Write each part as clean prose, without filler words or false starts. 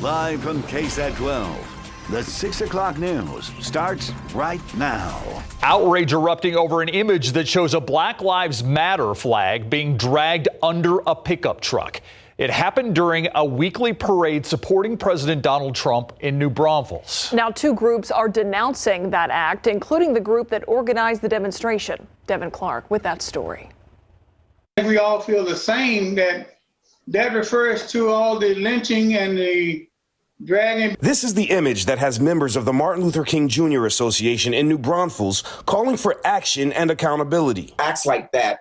Live from KSAT 12, the 6 o'clock news starts right now. Outrage erupting over an image that shows a Black Lives Matter flag being dragged under a pickup truck. It happened during a weekly parade supporting President Donald Trump in New Braunfels. Now, two groups are denouncing that act, including the group that organized the demonstration. Devin Clark with that story. We all feel the same, that refers to all the lynching and the dragging. This is the image that has members of the Martin Luther King Jr. Association in New Braunfels calling for action and accountability. Acts like that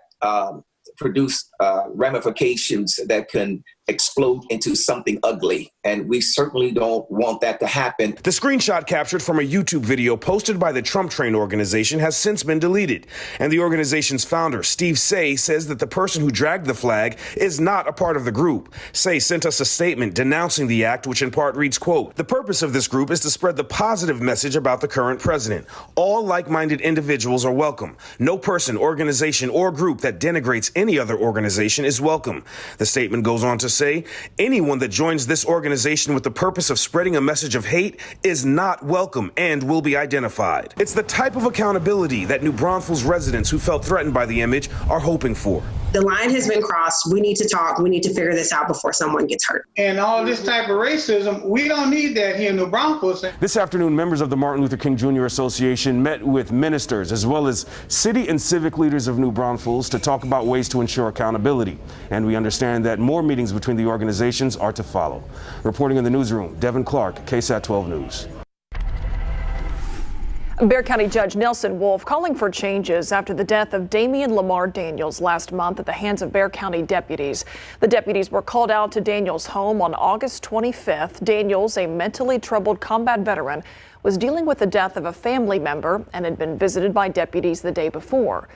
produce ramifications that can explode into something ugly, and we certainly don't want that to happen. The screenshot captured from a YouTube video posted by the Trump Train organization has since been deleted, and the organization's founder, Steve Say, says that the person who dragged the flag is not a part of the group. Say sent us a statement denouncing the act, which in part reads, quote, "The purpose of this group is to spread the positive message about the current president. All like-minded individuals are welcome. No person, organization, or group that denigrates any other organization is welcome." The statement goes on to say, anyone that joins this organization with the purpose of spreading a message of hate is not welcome and will be identified. It's the type of accountability that New Braunfels residents who felt threatened by the image are hoping for. The line has been crossed. We need to talk. We need to figure this out before someone gets hurt. And all this type of racism, we don't need that here in New Braunfels. This afternoon, members of the Martin Luther King Jr. Association met with ministers as well as city and civic leaders of New Braunfels to talk about ways to ensure accountability. And we understand that more meetings between the organizations are to follow. Reporting in the newsroom, Devin Clark, KSAT 12 News. Bexar County Judge Nelson Wolf calling for changes after the death of Damian Lamar Daniels last month at the hands of Bexar County deputies. The deputies were called out to Daniels' home on August 25th. Daniels, a mentally troubled combat veteran, was dealing with the death of a family member and had been visited by deputies the day before.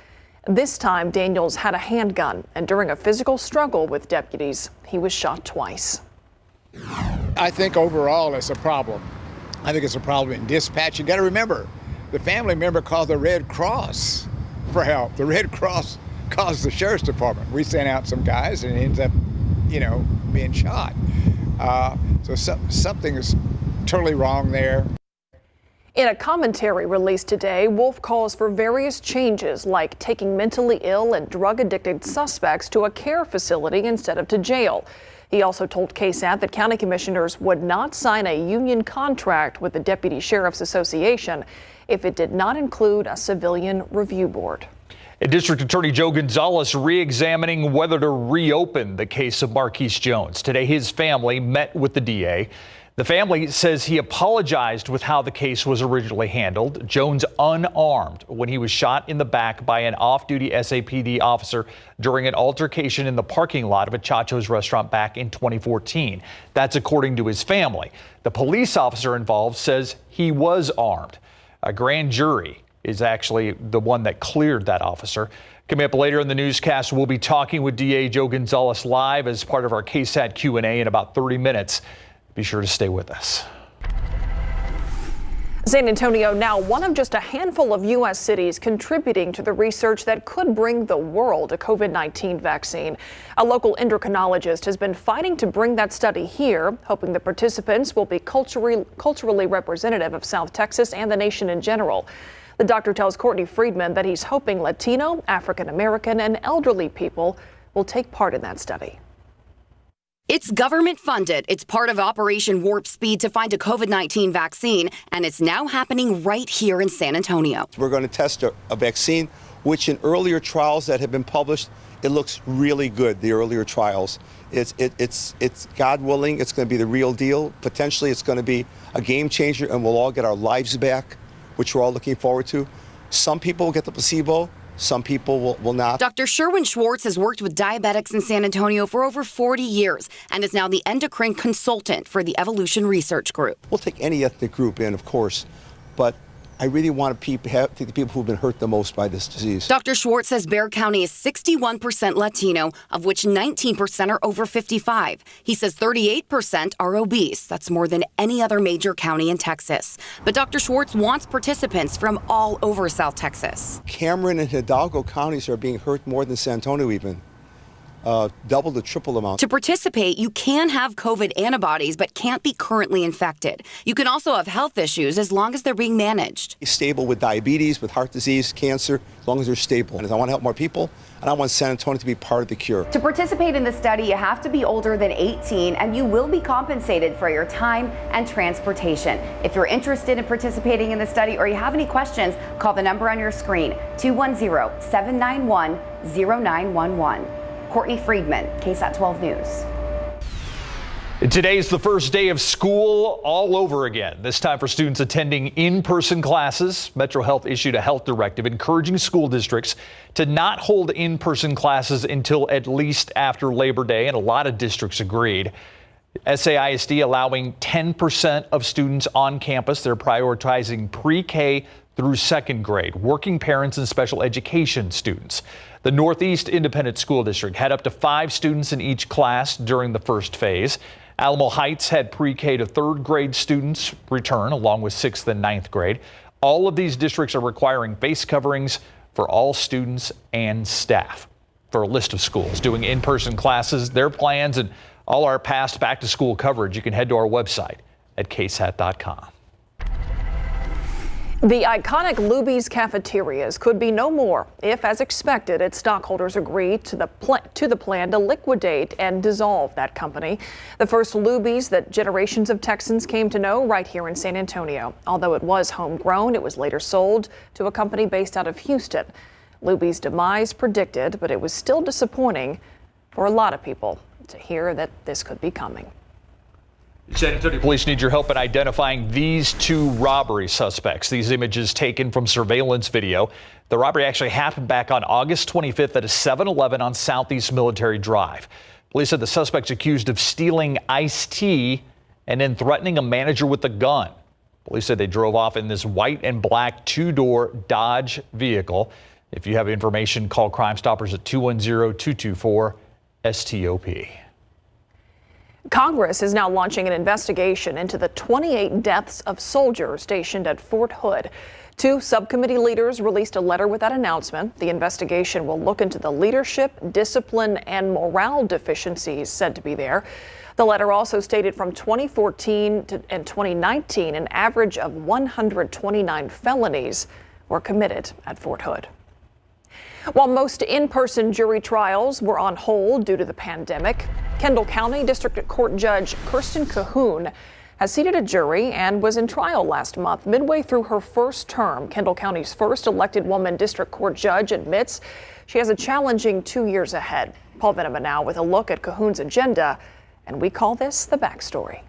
This time, Daniels had a handgun, and during a physical struggle with deputies, he was shot twice. I think overall it's a problem. I think it's a problem in dispatch. You got to remember, the family member called the Red Cross for help. The Red Cross calls the sheriff's department. We sent out some guys and it ends up, being shot. So something is totally wrong there. In a commentary released today, Wolf calls for various changes like taking mentally ill and drug-addicted suspects to a care facility instead of to jail. He also told KSAT that county commissioners would not sign a union contract with the Deputy Sheriff's Association if it did not include a civilian review board. District Attorney Joe Gonzalez re-examining whether to reopen the case of Marquise Jones. Today, his family met with the DA. The family says he apologized with how the case was originally handled. Jones unarmed when he was shot in the back by an off-duty SAPD officer during an altercation in the parking lot of a Chacho's restaurant back in 2014. That's according to his family. The police officer involved says he was armed. A grand jury is actually the one that cleared that officer. Coming up later in the newscast, we'll be talking with DA Joe Gonzalez live as part of our KSAT Q&A in about 30 minutes. Be sure to stay with us. San Antonio now one of just a handful of U.S. cities contributing to the research that could bring the world a COVID-19 vaccine. A local endocrinologist has been fighting to bring that study here, hoping the participants will be culturally representative of South Texas and the nation in general. The doctor tells Courtney Friedman that he's hoping Latino, African American, and elderly people will take part in that study. It's government funded. It's part of Operation Warp Speed to find a COVID-19 vaccine, and it's now happening right here in San Antonio. We're going to test a vaccine, which in earlier trials that have been published, it looks really good, the earlier trials. It's God willing, it's going to be the real deal. Potentially, it's going to be a game changer, and we'll all get our lives back, which we're all looking forward to. Some people will get the placebo. Some people will not. Dr. Sherwin Schwartz has worked with diabetics in San Antonio for over 40 years and is now the endocrine consultant for the Evolution Research Group. We'll take any ethnic group in, of course, but I really want to take the people who've been hurt the most by this disease. Dr. Schwartz says Bexar County is 61% Latino, of which 19% are over 55. He says 38% are obese. That's more than any other major county in Texas. But Dr. Schwartz wants participants from all over South Texas. Cameron and Hidalgo counties are being hurt more than San Antonio even. double to triple amount. To participate, you can have COVID antibodies but can't be currently infected. You can also have health issues as long as they're being managed. Stable with diabetes, with heart disease, cancer, as long as they're stable. And I want to help more people, and I want San Antonio to be part of the cure. To participate in the study, you have to be older than 18, and you will be compensated for your time and transportation. If you're interested in participating in the study or you have any questions, call the number on your screen, 210-791-0911. Courtney Friedman, KSAT 12 News. Today's the first day of school all over again, this time for students attending in-person classes. Metro Health issued a health directive encouraging school districts to not hold in-person classes until at least after Labor Day, and a lot of districts agreed. SAISD allowing 10% of students on campus. They're prioritizing pre-K through second grade, working parents, and special education students. The Northeast Independent School District had up to 5 students in each class during the first phase. Alamo Heights had pre-K to third grade students return, along with 6th and 9th grade. All of these districts are requiring face coverings for all students and staff. For a list of schools doing in-person classes, their plans, and all our past back-to-school coverage, you can head to our website at KSAT.com. The iconic Lubes Cafeterias could be no more if, as expected, its stockholders agree to the plan to liquidate and dissolve that company. The first Lubes that generations of Texans came to know right here in San Antonio. Although it was homegrown, it was later sold to a company based out of Houston. Lubes' demise predicted, but it was still disappointing for a lot of people to hear that this could be coming. San Antonio police need your help in identifying these 2 robbery suspects. These images taken from surveillance video. The robbery actually happened back on August 25th at a 7-Eleven on Southeast Military Drive. Police said the suspects accused of stealing iced tea and then threatening a manager with a gun. Police said they drove off in this white and black 2-door Dodge vehicle. If you have information, call Crime Stoppers at 210-224-STOP. Congress is now launching an investigation into the 28 deaths of soldiers stationed at Fort Hood. 2 subcommittee leaders released a letter with that announcement. The investigation will look into the leadership, discipline, and morale deficiencies said to be there. The letter also stated from 2014 and 2019, an average of 129 felonies were committed at Fort Hood. While most in-person jury trials were on hold due to the pandemic, Kendall County District Court Judge Kirsten Cahoon has seated a jury and was in trial last month. Midway through her first term, Kendall County's first elected woman district court judge admits she has a challenging 2 years ahead. Paul Venema now with a look at Cahoon's agenda, and we call this the backstory.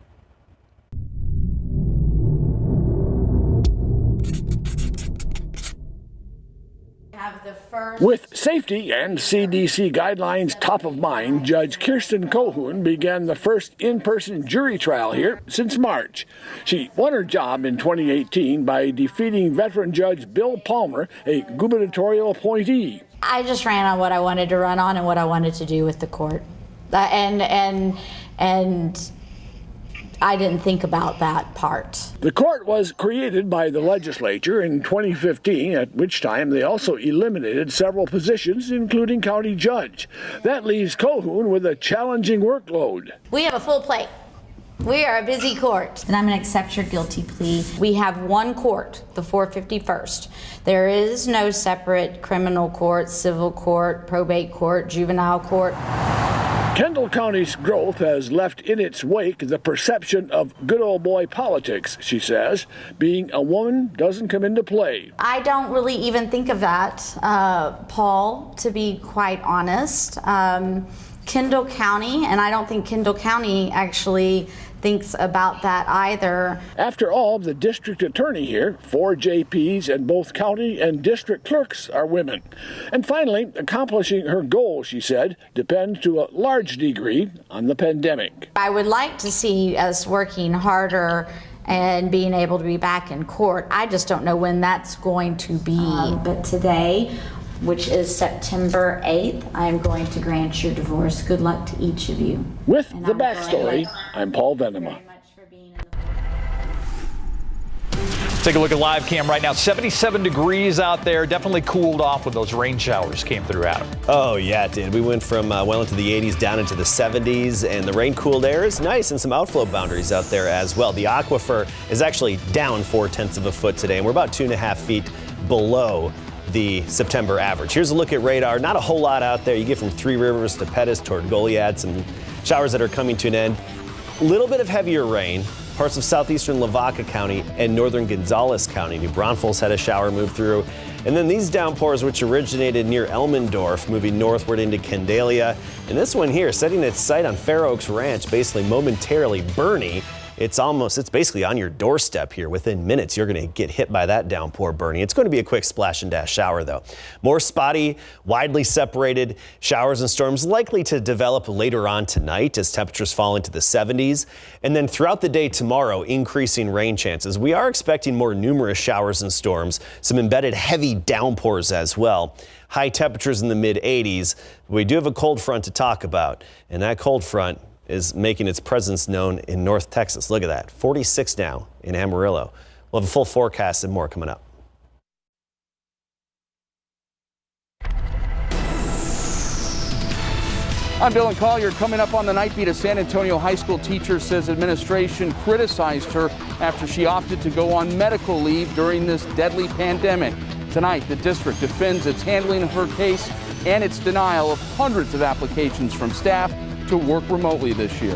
With safety and CDC guidelines top of mind, Judge Kirsten Cahoon began the first in-person jury trial here since March. She won her job in 2018 by defeating veteran Judge Bill Palmer, a gubernatorial appointee. I just ran on what I wanted to run on and what I wanted to do with the court. And I didn't think about that part. The court was created by the legislature in 2015, at which time they also eliminated several positions, including county judge. That leaves Cahoon with a challenging workload. We have a full plate. We are a busy court. And I'm going to accept your guilty plea. We have one court, the 451st. There is no separate criminal court, civil court, probate court, juvenile court. Kendall County's growth has left in its wake the perception of good old boy politics, she says. Being a woman doesn't come into play. I don't really even think of that, Paul, to be quite honest. Kendall County, and I don't think Kendall County actually thinks about that either. After all, the district attorney here, 4 JPs, and both county and district clerks are women. And finally, accomplishing her goal, she said, depends to a large degree on the pandemic. I would like to see us working harder and being able to be back in court. I just don't know when that's going to be. But today, which is September 8th, I'm going to grant your divorce. Good luck to each of you. With the backstory, I'm Paul Venema. Take a look at live cam right now. 77 degrees out there. Definitely cooled off when those rain showers came through, Adam. Oh, yeah, it did. We went from well into the 80s down into the 70s, and the rain-cooled air is nice, and some outflow boundaries out there as well. The aquifer is actually down 0.4 of a foot today, and we're about 2.5 feet below the September average. Here's a look at radar. Not a whole lot out there. You get from Three Rivers to Pettis toward Goliad, some showers that are coming to an end. A little bit of heavier rain. Parts of southeastern Lavaca County and northern Gonzales County. New Braunfels had a shower move through. And then these downpours, which originated near Elmendorf, moving northward into Candelia. And this one here, setting its sight on Fair Oaks Ranch, basically momentarily Bernie. It's basically on your doorstep here. Within minutes, you're going to get hit by that downpour, Bernie. It's going to be a quick splash and dash shower, though. More spotty, widely separated showers and storms likely to develop later on tonight as temperatures fall into the 70s. And then throughout the day tomorrow, increasing rain chances. We are expecting more numerous showers and storms, some embedded heavy downpours as well. High temperatures in the mid-80s. We do have a cold front to talk about, and that cold front is making its presence known in North Texas. Look at that, 46 now in Amarillo. We'll have a full forecast and more coming up. I'm Dylan Collier. Coming up on the Night Beat, a San Antonio high school teacher says administration criticized her after she opted to go on medical leave during this deadly pandemic. Tonight, the district defends its handling of her case and its denial of hundreds of applications from staff to work remotely this year.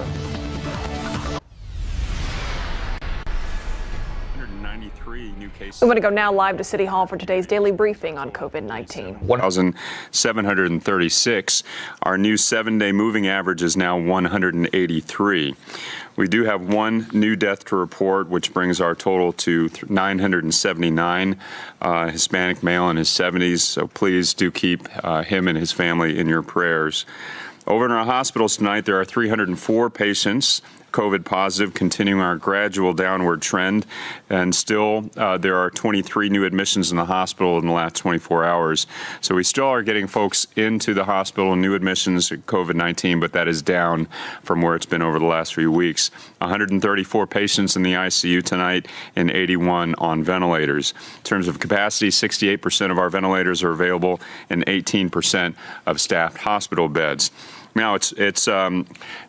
193 new cases. We want to go now live to City Hall for today's daily briefing on COVID-19. 1,736. Our new 7-day moving average is now 183. We do have one new death to report, which brings our total to 979, Hispanic male in his 70s. So please do keep him and his family in your prayers. Over in our hospitals tonight, there are 304 patients COVID positive, continuing our gradual downward trend. And still, there are 23 new admissions in the hospital in the last 24 hours. So we still are getting folks into the hospital, new admissions to COVID-19, but that is down from where it's been over the last few weeks. 134 patients in the ICU tonight and 81 on ventilators. In terms of capacity, 68% of our ventilators are available and 18% of staffed hospital beds. Now, it's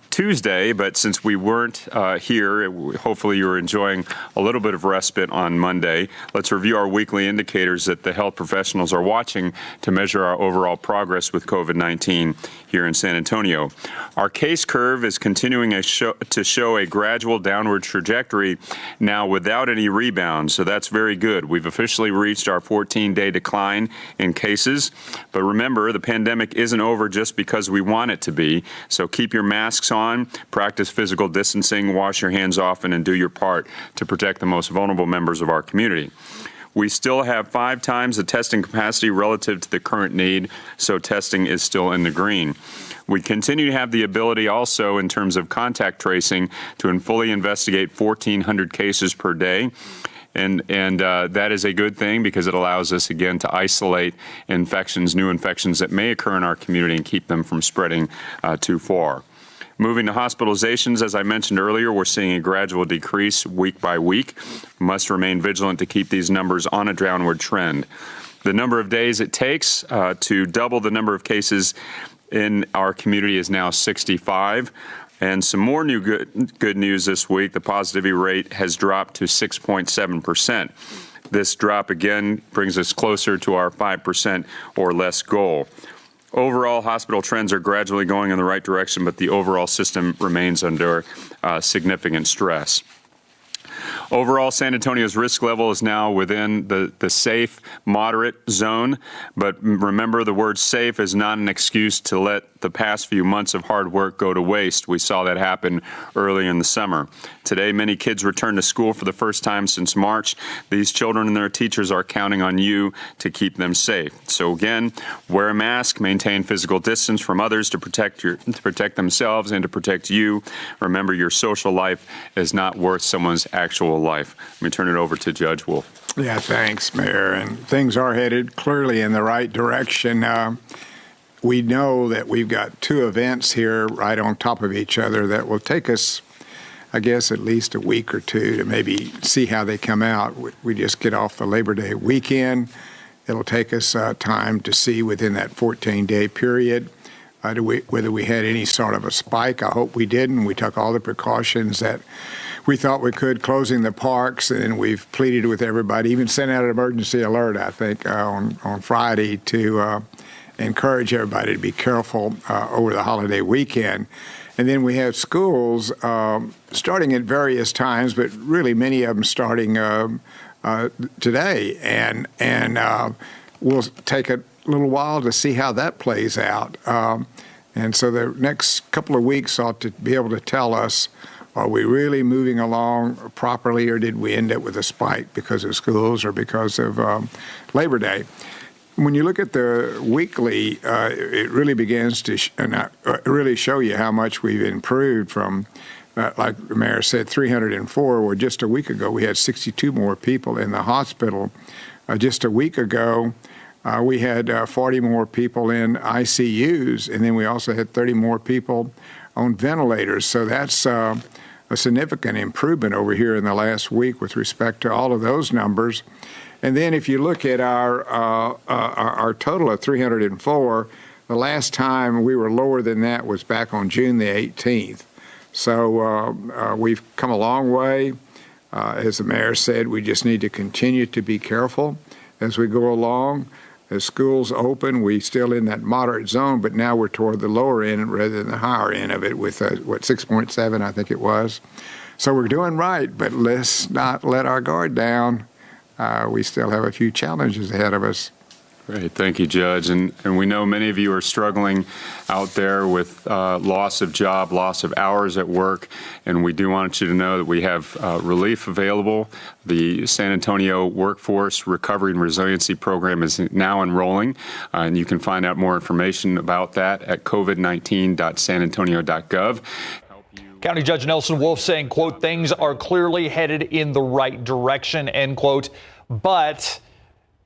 Tuesday, but since we weren't here, hopefully you were enjoying a little bit of respite on Monday. Let's review our weekly indicators that the health professionals are watching to measure our overall progress with COVID-19 here in San Antonio. Our case curve is continuing to show a gradual downward trajectory now without any rebounds, so that's very good. We've officially reached our 14-day decline in cases, but remember, the pandemic isn't over just because we want it to be, so keep your masks on, practice physical distancing, wash your hands often, and do your part to protect the most vulnerable members of our community. We still have 5 times the testing capacity relative to the current need, so testing is still in the green. We continue to have the ability also in terms of contact tracing to fully investigate 1,400 cases per day. And that is a good thing because it allows us, again, to isolate infections, new infections that may occur in our community and keep them from spreading too far. Moving to hospitalizations, as I mentioned earlier, we're seeing a gradual decrease week by week. We must remain vigilant to keep these numbers on a downward trend. The number of days it takes to double the number of cases in our community is now 65. And some more new good news this week, the positivity rate has dropped to 6.7%. This drop again brings us closer to our 5% or less goal. Overall, hospital trends are gradually going in the right direction, but the overall system remains under significant stress. Overall, San Antonio's risk level is now within the safe, moderate zone. But remember, the word safe is not an excuse to let the past few months of hard work go to waste. We saw that happen early in the summer. Today, many kids return to school for the first time since March. These children and their teachers are counting on you to keep them safe. So again, wear a mask, maintain physical distance from others to protect themselves and to protect you. Remember, your social life is not worth someone's actual life. Let me turn it over to Judge Wolf. Yeah, thanks, Mayor. And things are headed clearly in the right direction. We know that we've got 2 events here right on top of each other that will take us I guess, at least a week or two to maybe see how they come out. We just get off the Labor Day weekend. It'll take us time to see within that 14-day period whether we had any sort of a spike. I hope we didn't. We took all the precautions that we thought we could, closing the parks, and we've pleaded with everybody, even sent out an emergency alert, I think, on Friday to encourage everybody to be careful over the holiday weekend. And then we have schools starting at various times, but really many of them starting today. And we'll take a little while to see how that plays out. And so the next couple of weeks ought to be able to tell us, are we really moving along properly, or did we end up with a spike because of schools or because of Labor Day? When you look at the weekly, it really begins to really show you how much we've improved from, like the mayor said, 304, where just a week ago we had 62 more people in the hospital. Just a week ago, we had 40 more people in ICUs, and then we also had 30 more people on ventilators. So that's a significant improvement over here in the last week with respect to all of those numbers. And then if you look at our total of 304, the last time we were lower than that was back on June the 18th. So we've come a long way. As the mayor said, we just need to continue to be careful as we go along. As schools open, we still in that moderate zone, but now we're toward the lower end rather than the higher end of it with, 6.7, I think it was. So we're doing right, but let's not let our guard down. We still have a few challenges ahead of us. Great. Thank you, Judge. And we know many of you are struggling out there with loss of job, loss of hours at work. And we do want you to know that we have relief available. The San Antonio Workforce Recovery and Resiliency Program is now enrolling. And you can find out more information about that at covid19.sanantonio.gov. County Judge Nelson Wolff saying, quote, things are clearly headed in the right direction, end quote. But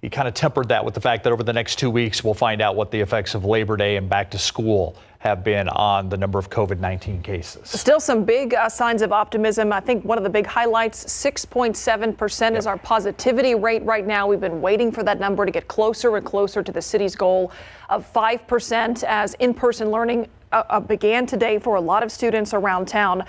he kind of tempered that with the fact that over the next 2 weeks, we'll find out what the effects of Labor Day and back to school have been on the number of COVID-19 cases. Still some big signs of optimism. I think one of the big highlights, 6.7% is our positivity rate right now. We've been waiting for that number to get closer and closer to the city's goal of 5% as in-person learning began today for a lot of students around town.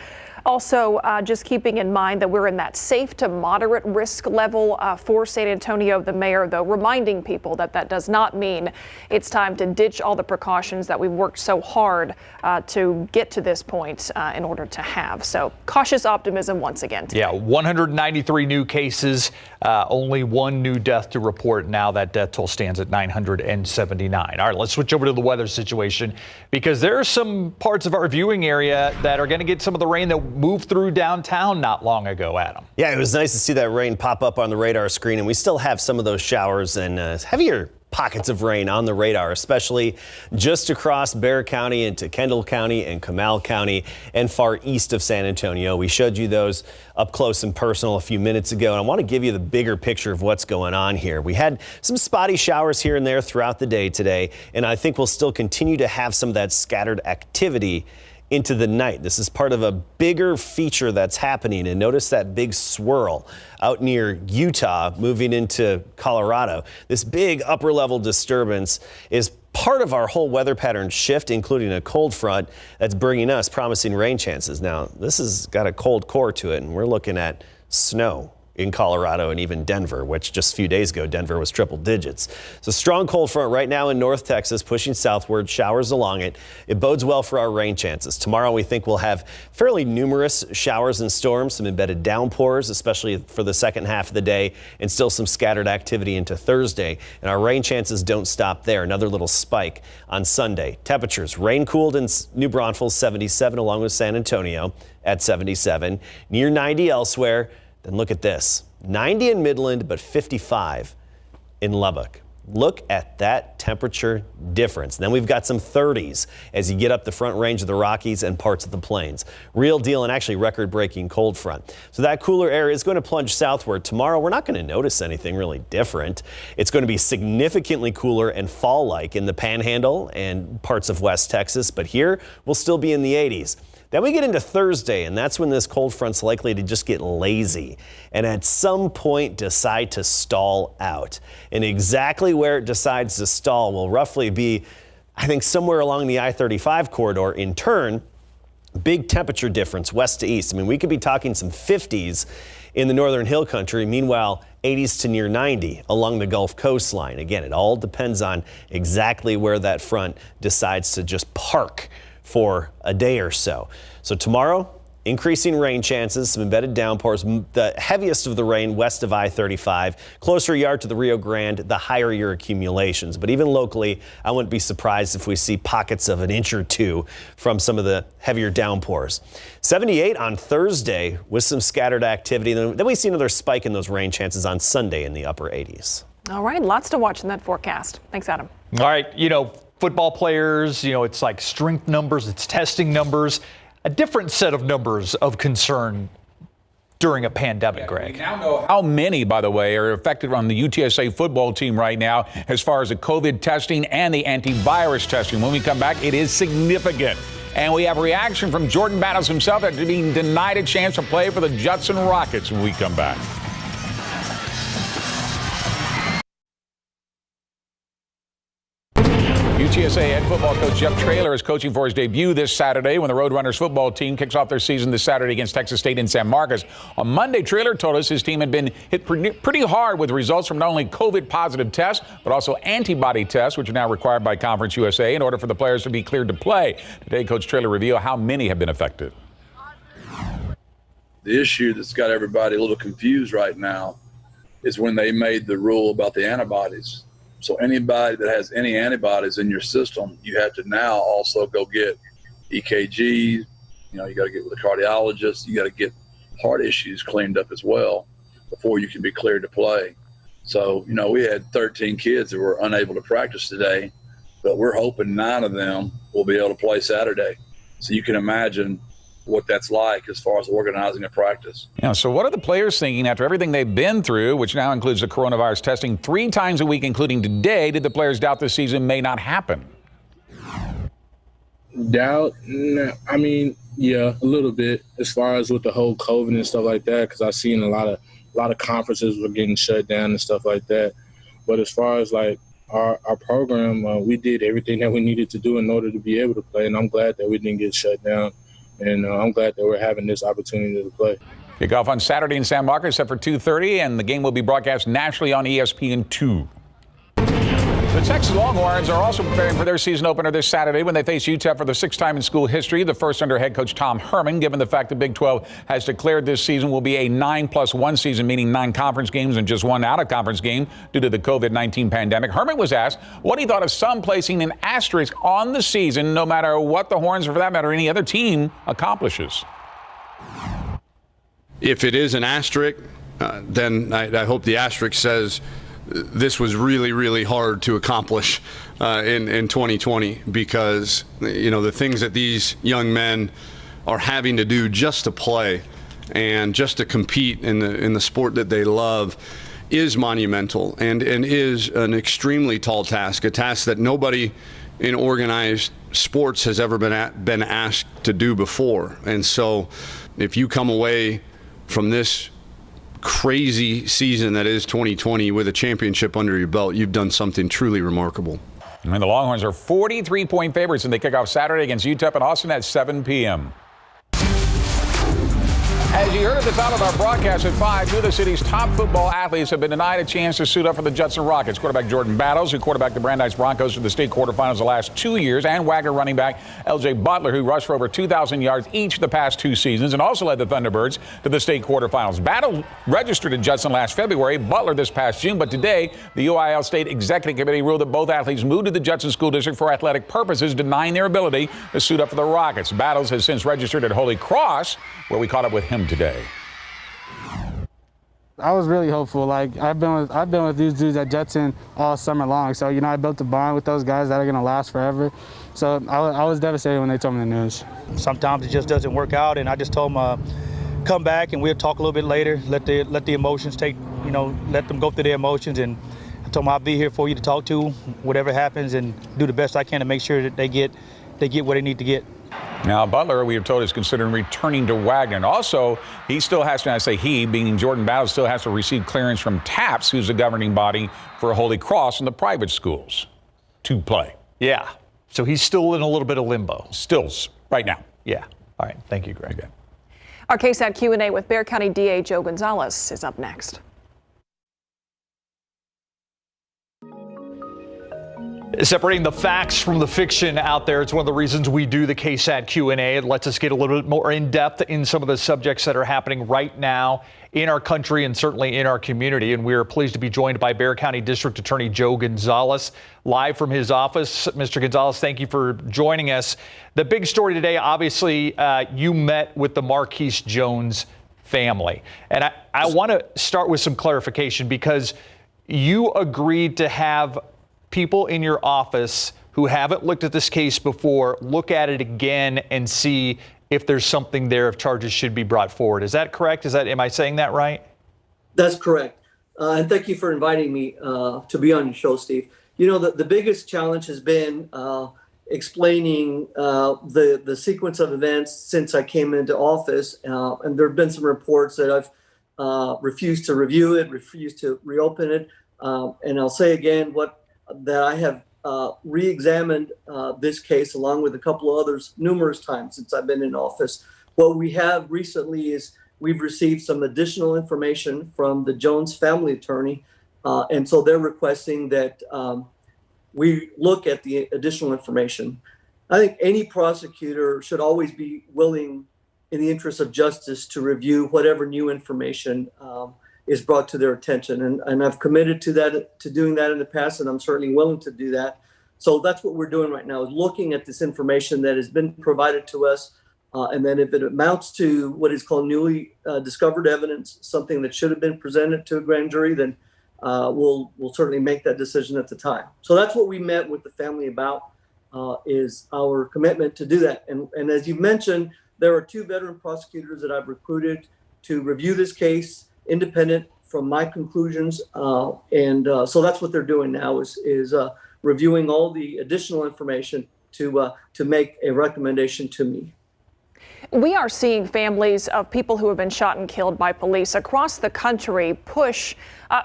Also, just keeping in mind that we're in that safe to moderate risk level for San Antonio. The mayor, though, reminding people that that does not mean it's time to ditch all the precautions that we've worked so hard to get to this point in order to have. So cautious optimism once again today. Yeah, 193 new cases, only one new death to report. Now that death toll stands at 979. All right, let's switch over to the weather situation because there are some parts of our viewing area that are going to get some of the rain that moved through downtown not long ago, Adam. Yeah, it was nice to see that rain pop up on the radar screen, and we still have some of those showers and heavier pockets of rain on the radar, especially just across Bexar County into Kendall County and Comal County and far east of San Antonio. We showed you those up close and personal a few minutes ago, and I want to give you the bigger picture of what's going on here. We had some spotty showers here and there throughout the day today, and I think we'll still continue to have some of that scattered activity into the night. This is part of a bigger feature that's happening, and notice that big swirl out near Utah moving into Colorado. This big upper level disturbance is part of our whole weather pattern shift, including a cold front that's bringing us promising rain chances. Now, this has got a cold core to it, and we're looking at snow in Colorado and even Denver, which just a few days ago, Denver was triple digits. So strong cold front right now in North Texas, pushing southward, showers along it. It bodes well for our rain chances. Tomorrow, we think we'll have fairly numerous showers and storms, some embedded downpours, especially for the second half of the day, and still some scattered activity into Thursday. And our rain chances don't stop there. Another little spike on Sunday. Temperatures rain cooled in New Braunfels, 77, along with San Antonio at 77. Near 90 elsewhere. Then look at this, 90 in Midland, but 55 in Lubbock. Look at that temperature difference. Then we've got some 30s as you get up the front range of the Rockies and parts of the plains. Real deal and actually record-breaking cold front. So that cooler air is going to plunge southward. Tomorrow, we're not going to notice anything really different. It's going to be significantly cooler and fall-like in the Panhandle and parts of West Texas, but here we'll still be in the 80s. Then we get into Thursday, and that's when this cold front's likely to just get lazy and at some point decide to stall out. And exactly where it decides to stall will roughly be, I think, somewhere along the I-35 corridor. In turn, big temperature difference west to east. I mean, we could be talking some 50s in the northern hill country. Meanwhile, 80s to near 90 along the Gulf coastline. Again, it all depends on exactly where that front decides to just park for a day or so. So tomorrow, increasing rain chances, some embedded downpours, the heaviest of the rain west of I-35, closer yard to the Rio Grande, the higher your accumulations. But even locally, I wouldn't be surprised if we see pockets of an inch or two from some of the heavier downpours. 78 on Thursday with some scattered activity. Then we see another spike in those rain chances on Sunday in the upper 80s. All right, lots to watch in that forecast. Thanks, Adam. All right, football players, it's like strength numbers, it's testing numbers, a different set of numbers of concern during a pandemic, Greg. We now know how many, by the way, are affected on the UTSA football team right now as far as the COVID testing and the antivirus testing. When we come back, it is significant. And we have a reaction from Jordan Battles himself after being denied a chance to play for the Judson Rockets when we come back. UTSA head football coach Jeff Traylor is coaching for his debut this Saturday when the Roadrunners football team kicks off their season this Saturday against Texas State in San Marcos. On Monday, Traylor told us his team had been hit pretty hard with results from not only COVID-positive tests, but also antibody tests, which are now required by Conference USA in order for the players to be cleared to play. Today, Coach Traylor revealed how many have been affected. The issue that's got everybody a little confused right now is when they made the rule about the antibodies. So anybody that has any antibodies in your system, you have to now also go get EKGs. You got to get with a cardiologist. You got to get heart issues cleaned up as well before you can be cleared to play. So, we had 13 kids that were unable to practice today, but we're hoping 9 of them will be able to play Saturday. So you can imagine what that's like as far as organizing a practice. Yeah, so what are the players thinking after everything they've been through, which now includes the coronavirus testing 3 times a week, including today? Did the players doubt this season may not happen? Doubt? I mean, yeah, a little bit as far as with the whole COVID and stuff like that, because I've seen a lot of conferences were getting shut down and stuff like that. But as far as like our program, we did everything that we needed to do in order to be able to play, and I'm glad that we didn't get shut down. And I'm glad that we're having this opportunity to play. Kickoff on Saturday in San Marcos, set for 2:30, and the game will be broadcast nationally on ESPN2. The Texas Longhorns are also preparing for their season opener this Saturday when they face UTEP for the 6th time in school history, the first under head coach Tom Herman, given the fact the Big 12 has declared this season will be a 9+1 season, meaning 9 conference games and just 1 out-of-conference game due to the COVID-19 pandemic. Herman was asked what he thought of some placing an asterisk on the season, no matter what the Horns, or for that matter, any other team accomplishes. If it is an asterisk, then I hope the asterisk says this was really, really hard to accomplish in 2020, because the things that these young men are having to do just to play and just to compete in the sport that they love is monumental and is an extremely tall task, a task that nobody in organized sports has ever been asked to do before. And so if you come away from this crazy season that is 2020 with a championship under your belt, you've done something truly remarkable. And the Longhorns are 43-point favorites, and they kick off Saturday against UTEP in Austin at 7 p.m. As you heard at the top of our broadcast at 5, 2 of the city's top football athletes have been denied a chance to suit up for the Judson Rockets. Quarterback Jordan Battles, who quarterbacked the Brandeis Broncos to the state quarterfinals the last 2 years, and Wagner running back L.J. Butler, who rushed for over 2,000 yards each the past 2 seasons and also led the Thunderbirds to the state quarterfinals. Battle registered at Judson last February, Butler this past June, but today the UIL State Executive Committee ruled that both athletes moved to the Judson School District for athletic purposes, denying their ability to suit up for the Rockets. Battles has since registered at Holy Cross, where we caught up with him today. I was really hopeful. Like I've been with these dudes at Judson all summer long. So I built a bond with those guys that are gonna last forever. So I was devastated when they told me the news. Sometimes it just doesn't work out, and I just told them come back and we'll talk a little bit later. Let the emotions take, let them go through their emotions, and I told them I'll be here for you to talk to, whatever happens, and do the best I can to make sure that they get what they need to get. Now, Butler, we have told, is considering returning to Wagner. Also, he still has to, and I say he, being Jordan Battles, still has to receive clearance from TAPS, who's the governing body for Holy Cross in the private schools, to play. Yeah. So he's still in a little bit of limbo. Stills, right now. Yeah. All right. Thank you, Greg. Okay. Our KSAT Q&A with Bexar County DA Joe Gonzalez is up next. Separating the facts from the fiction out there, it's one of the reasons we do the KSAT Q&A. It lets us get a little bit more in depth in some of the subjects that are happening right now in our country and certainly in our community. And we are pleased to be joined by Bexar County District Attorney Joe Gonzalez, live from his office. Mr. Gonzalez, thank you for joining us. The big story today, obviously, you met with the Marquise Jones family. And I want to start with some clarification, because you agreed to have people in your office who haven't looked at this case before look at it again and see if there's something there, if charges should be brought forward. Is that correct? Am I saying that right? That's correct. And thank you for inviting me to be on your show, Steve. You know, the biggest challenge has been explaining the sequence of events since I came into office. And there have been some reports that I've refused to review it, refused to reopen it. And I'll say again that I have re-examined this case along with a couple of others numerous times since I've been in office. What we have recently is we've received some additional information from the Jones family attorney. And so they're requesting that we look at the additional information. I think any prosecutor should always be willing, in the interest of justice, to review whatever new information is brought to their attention. And I've committed to doing that in the past, and I'm certainly willing to do that. So that's what we're doing right now, is looking at this information that has been provided to us. And then if it amounts to what is called newly discovered evidence, something that should have been presented to a grand jury, then we'll certainly make that decision at the time. So that's what we met with the family about, is our commitment to do that. And as you mentioned, there are 2 veteran prosecutors that I've recruited to review this case, independent from my conclusions. So that's what they're doing now, is reviewing all the additional information to make a recommendation to me. We are seeing families of people who have been shot and killed by police across the country push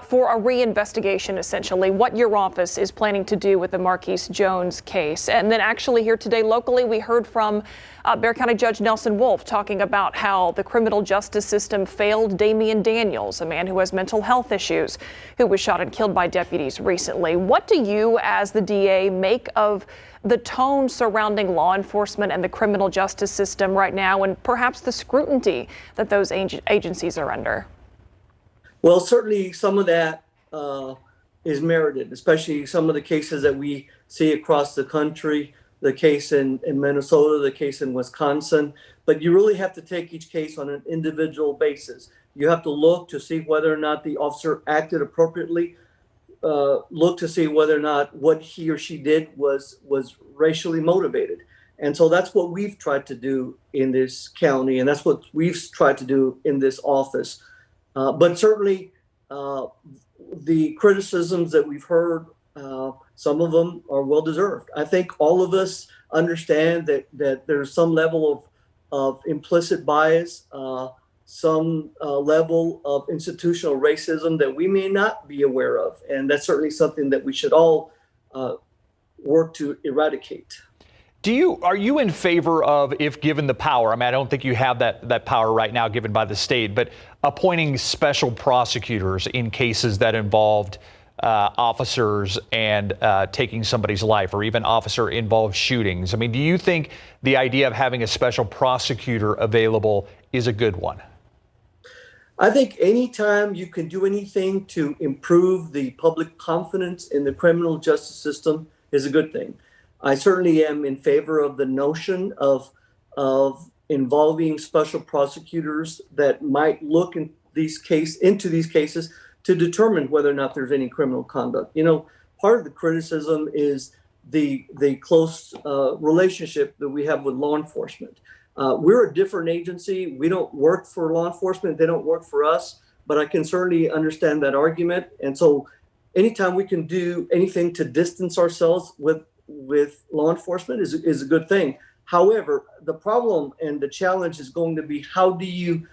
for a reinvestigation, essentially, what your office is planning to do with the Marquise Jones case. And then actually here today locally, we heard from Bexar County Judge Nelson Wolff talking about how the criminal justice system failed Damian Daniels, a man who has mental health issues, who was shot and killed by deputies recently. What do you, as the DA, make of the tone surrounding law enforcement and the criminal justice system right now, and perhaps the scrutiny that those agencies are under? Well, certainly some of that is merited, especially some of the cases that we see across the country, the case in Minnesota, the case in Wisconsin. But you really have to take each case on an individual basis. You have to look to see whether or not the officer acted appropriately, look to see whether or not what he or she did was racially motivated. And so that's what we've tried to do in this county, and that's what we've tried to do in this office. But certainly the criticisms that we've heard, some of them are well-deserved. I think all of us understand that there's some level of implicit bias, some level of institutional racism that we may not be aware of. And that's certainly something that we should all work to eradicate. Are you in favor of, if given the power, I don't think you have that power right now given by the state, but appointing special prosecutors in cases that involved officers and taking somebody's life, or even officer-involved shootings? Do you think the idea of having a special prosecutor available is a good one? I think anytime you can do anything to improve the public confidence in the criminal justice system is a good thing. I certainly am in favor of the notion of involving special prosecutors that might look into these cases to determine whether or not there's any criminal conduct. Part of the criticism is the close relationship that we have with law enforcement. We're a different agency. We don't work for law enforcement. They don't work for us. But I can certainly understand that argument. And so anytime we can do anything to distance ourselves with law enforcement is a good thing. However, the problem and the challenge is going to be, how do you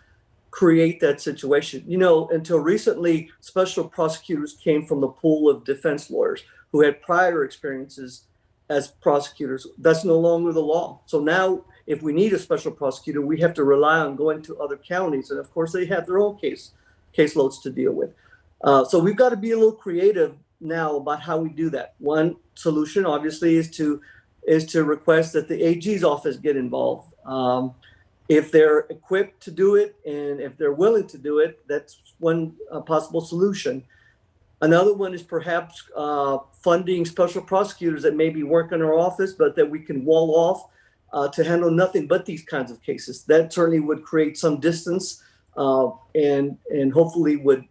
create that situation? Until recently, special prosecutors came from the pool of defense lawyers who had prior experiences as prosecutors. That's no longer the law. So now, if we need a special prosecutor, we have to rely on going to other counties. And of course, they have their own caseloads to deal with. So we've got to be a little creative now about how we do that. One solution, obviously, is to request that the AG's office get involved. If they're equipped to do it and if they're willing to do it, that's one possible solution. Another one is perhaps funding special prosecutors that maybe work in our office, but that we can wall off to handle nothing but these kinds of cases. That certainly would create some distance and hopefully would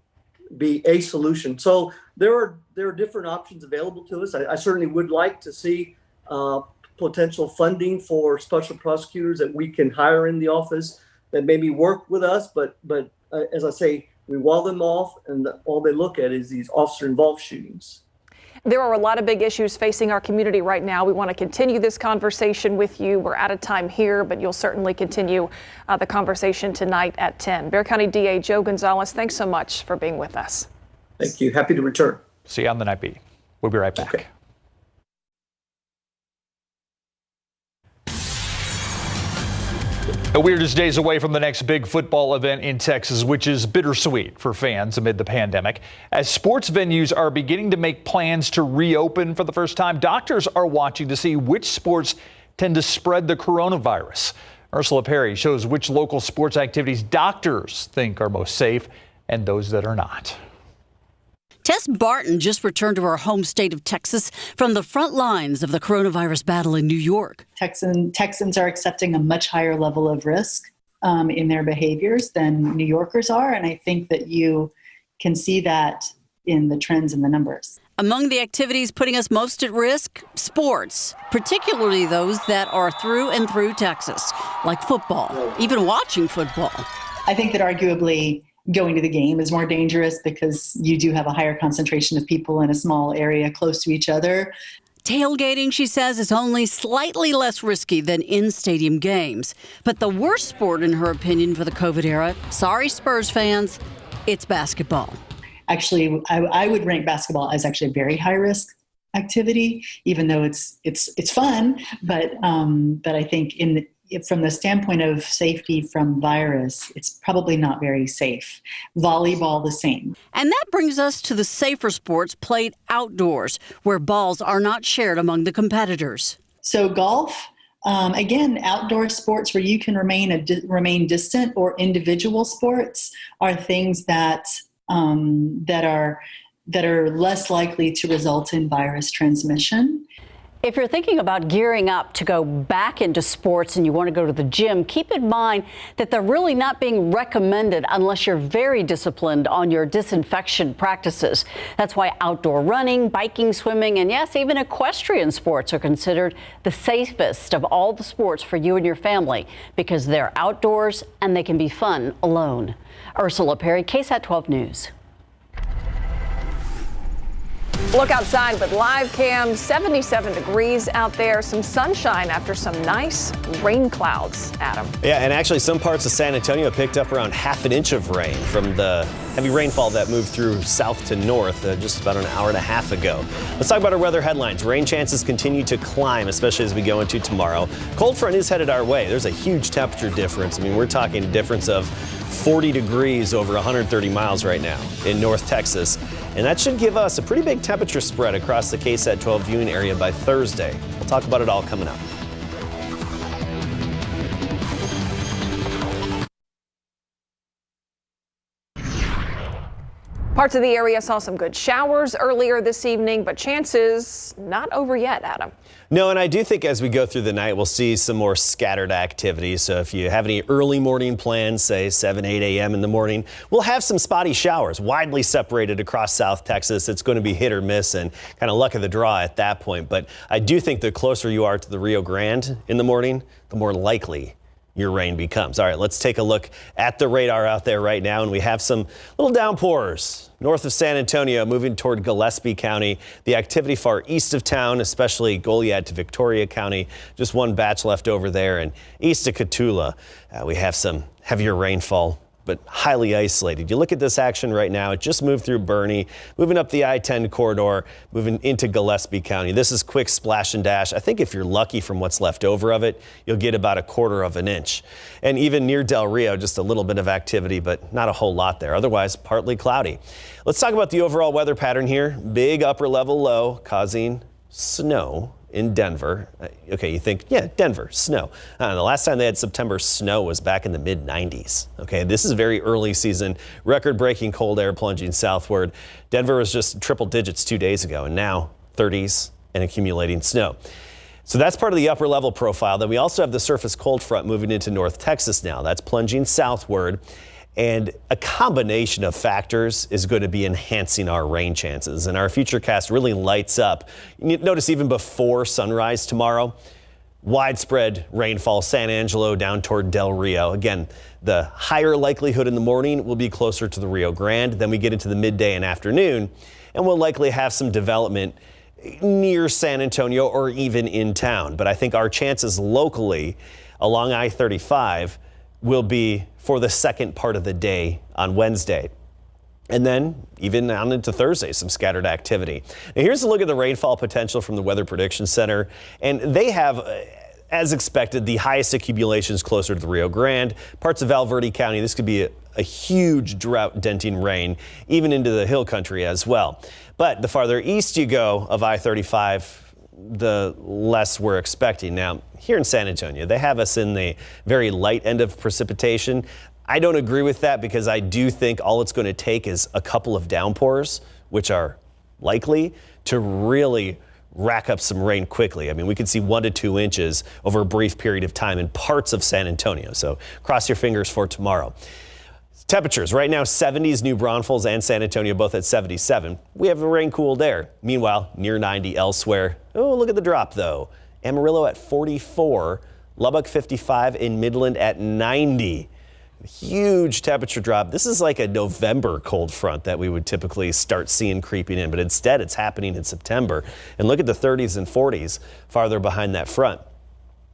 be a solution. So there are different options available to us. I certainly would like to see potential funding for special prosecutors that we can hire in the office that maybe work with us, but as I say, we wall them off, and all they look at is these officer-involved shootings. There are a lot of big issues facing our community right now. We want to continue this conversation with you. We're out of time here, but you'll certainly continue the conversation tonight at 10. Bexar County DA Joe Gonzalez, thanks so much for being with us. Thank you. Happy to return. See you on the Night Beat. We'll be right back. Okay. We're just days away from the next big football event in Texas, which is bittersweet for fans amid the pandemic. As sports venues are beginning to make plans to reopen for the first time, doctors are watching to see which sports tend to spread the coronavirus. Ursula Perry shows which local sports activities doctors think are most safe and those that are not. Tess Barton just returned to her home state of Texas from the front lines of the coronavirus battle in New York. Texans are accepting a much higher level of risk in their behaviors than New Yorkers are, and I think that you can see that in the trends and the numbers. Among the activities putting us most at risk, sports, particularly those that are through and through Texas, like football, even watching football. I think that arguably going to the game is more dangerous because you do have a higher concentration of people in a small area close to each other. Tailgating, she says, is only slightly less risky than in-stadium games. But the worst sport, in her opinion, for the COVID era, sorry Spurs fans, it's basketball. Actually, I would rank basketball as actually a very high-risk activity, even though it's fun. But I think from the standpoint of safety from virus, it's probably not very safe. Volleyball, the same. And that brings us to the safer sports played outdoors, where balls are not shared among the competitors. So golf, again, outdoor sports where you can remain distant, or individual sports are things that are less likely to result in virus transmission. If you're thinking about gearing up to go back into sports and you want to go to the gym, keep in mind that they're really not being recommended unless you're very disciplined on your disinfection practices. That's why outdoor running, biking, swimming, and yes, even equestrian sports are considered the safest of all the sports for you and your family because they're outdoors and they can be fun alone. Ursula Perry, KSAT 12 News. Look outside with live cam, 77 degrees out there, some sunshine after some nice rain clouds, Adam. Yeah, and actually some parts of San Antonio picked up around half an inch of rain from the heavy rainfall that moved through south to north just about an hour and a half ago. Let's talk about our weather headlines. Rain chances continue to climb, especially as we go into tomorrow. Cold front is headed our way. There's a huge temperature difference. I mean, we're talking a difference of 40 degrees over 130 miles right now in North Texas. And that should give us a pretty big temperature spread across the KSAT 12 viewing area by Thursday. We'll talk about it all coming up. Parts of the area saw some good showers earlier this evening, but chances not over yet, Adam. No, and I do think as we go through the night, we'll see some more scattered activity. So if you have any early morning plans, say 7, 8 a.m. in the morning, we'll have some spotty showers widely separated across South Texas. It's going to be hit or miss and kind of luck of the draw at that point. But I do think the closer you are to the Rio Grande in the morning, the more likely your rain becomes. All right, let's take a look at the radar out there right now, and we have some little downpours north of San Antonio moving toward Gillespie County. The activity far east of town, especially Goliad to Victoria County, just one batch left over there, and east of Cotulla, we have some heavier rainfall, but highly isolated. You look at this action right now, it just moved through Bernie, moving up the I-10 corridor, moving into Gillespie County. This is quick splash and dash. I think if you're lucky from what's left over of it, you'll get about 1/4 of an inch. And even near Del Rio, just a little bit of activity, but not a whole lot there. Otherwise, partly cloudy. Let's talk about the overall weather pattern here. Big upper level low causing snow in Denver. Okay, you think, yeah, Denver, snow. The last time they had September snow was back in the mid-90s. Okay, this is very early season, record-breaking cold air plunging southward. Denver was just triple digits 2 days ago, and now 30s and accumulating snow. So that's part of the upper level profile. Then we also have the surface cold front moving into North Texas now. That's plunging southward. And a combination of factors is going to be enhancing our rain chances. And our futurecast really lights up. You notice even before sunrise tomorrow, widespread rainfall, San Angelo down toward Del Rio. Again, the higher likelihood in the morning will be closer to the Rio Grande. Then we get into the midday and afternoon, and we'll likely have some development near San Antonio or even in town. But I think our chances locally along I-35 will be for the second part of the day on Wednesday. And then even on into Thursday, some scattered activity. Now here's a look at the rainfall potential from the Weather Prediction Center. And they have, as expected, the highest accumulations closer to the Rio Grande. Parts of Valverde County, this could be a huge drought-denting rain, even into the hill country as well. But the farther east you go of I-35, the less we're expecting. Now, here in San Antonio, they have us in the very light end of precipitation. I don't agree with that because I do think all it's going to take is a couple of downpours, which are likely to really rack up some rain quickly. I mean, we could see 1 to 2 inches over a brief period of time in parts of San Antonio. So cross your fingers for tomorrow. Temperatures right now 70s, New Braunfels and San Antonio both at 77. We have a rain cooled air. Meanwhile, near 90 elsewhere. Oh, look at the drop though. Amarillo at 44, Lubbock 55, in Midland at 90. Huge temperature drop. This is like a November cold front that we would typically start seeing creeping in, but instead it's happening in September. And look at the 30s and 40s farther behind that front.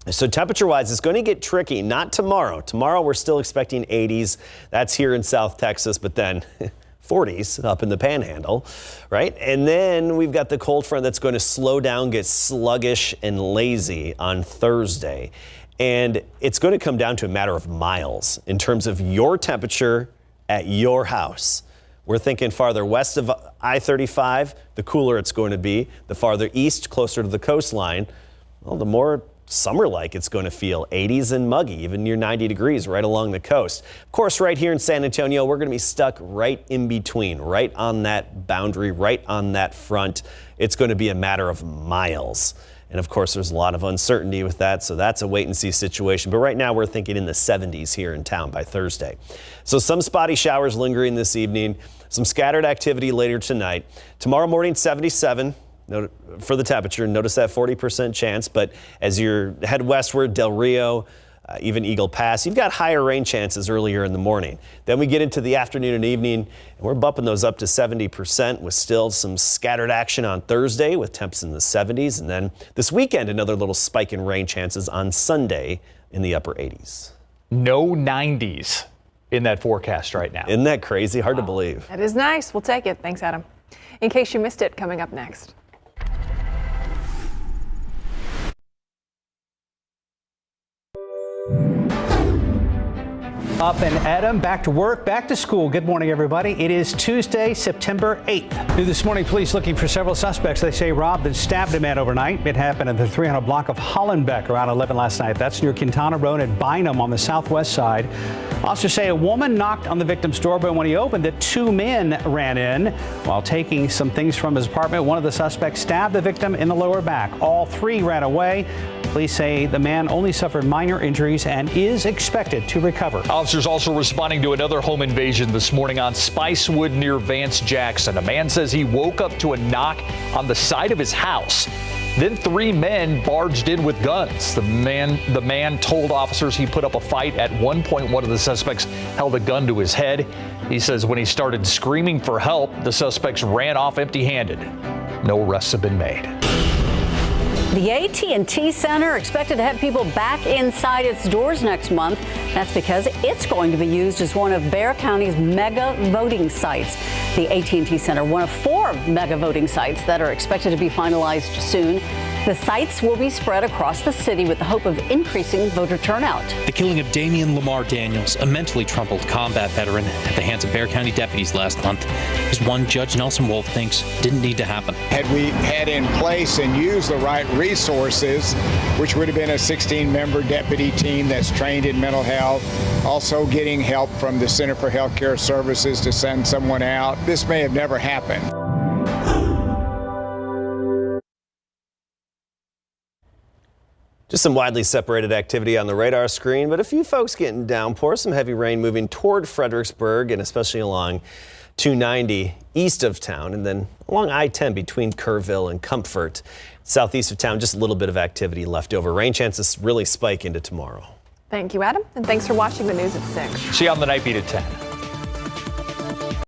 So temperature-wise, it's going to get tricky. Not tomorrow. Tomorrow, we're still expecting 80s. That's here in South Texas, but then 40s up in the Panhandle, right? And then we've got the cold front that's going to slow down, get sluggish and lazy on Thursday. And it's going to come down to a matter of miles in terms of your temperature at your house. We're thinking farther west of I-35, the cooler it's going to be. The farther east, closer to the coastline, well, the more summer-like it's going to feel. 80s and muggy, even near 90 degrees right along the coast. Of course, right here in San Antonio, we're going to be stuck right in between, right on that boundary, right on that front. It's going to be a matter of miles. And of course, there's a lot of uncertainty with that, so that's a wait-and-see situation. But right now, we're thinking in the 70s here in town by Thursday. So some spotty showers lingering this evening, some scattered activity later tonight. Tomorrow morning, 77. For the temperature, notice that 40% chance, but as you head westward, Del Rio, even Eagle Pass, you've got higher rain chances earlier in the morning. Then we get into the afternoon and evening, and we're bumping those up to 70% with still some scattered action on Thursday with temps in the 70s. And then this weekend, another little spike in rain chances on Sunday in the upper 80s. No 90s in that forecast right now. Isn't that crazy? Hard to believe. That is nice. We'll take it. Thanks, Adam. In case you missed it, coming up next. Up and Adam, back to work, back to school. Good morning, everybody. It is Tuesday, September 8th. New this morning, police looking for several suspects. They say robbed and stabbed a man overnight. It happened at the 300 block of Hollenbeck around 11 last night. That's near Quintana Road at Bynum on the southwest side. Officers say a woman knocked on the victim's door, but when he opened it, 2 men ran in. While taking some things from his apartment, one of the suspects stabbed the victim in the lower back. All 3 ran away. Police say the man only suffered minor injuries and is expected to recover. Officers also responding to another home invasion this morning on Spicewood near Vance Jackson. A man says he woke up to a knock on the side of his house. Then 3 men barged in with guns. The man told officers he put up a fight. At one point, one of the suspects held a gun to his head. He says when he started screaming for help, the suspects ran off empty-handed. No arrests have been made. The AT&T Center expected to have people back inside its doors next month. That's because it's going to be used as one of Bexar County's mega voting sites. The AT&T Center, one of 4 mega voting sites that are expected to be finalized soon. The sites will be spread across the city with the hope of increasing voter turnout. The killing of Damian Lamar Daniels, a mentally troubled combat veteran, at the hands of Bexar County deputies last month, is one Judge Nelson Wolf thinks didn't need to happen. Had we had in place and used the right resources, which would have been a 16-member deputy team that's trained in mental health, also getting help from the Center for Healthcare Services to send someone out, this may have never happened. Just some widely separated activity on the radar screen, but a few folks getting downpours. Some heavy rain moving toward Fredericksburg and especially along 290 east of town, and then along I-10 between Kerrville and Comfort. Southeast of town, just a little bit of activity left over. Rain chances really spike into tomorrow. Thank you, Adam, and thanks for watching the news at 6. See you on the Night Beat at 10.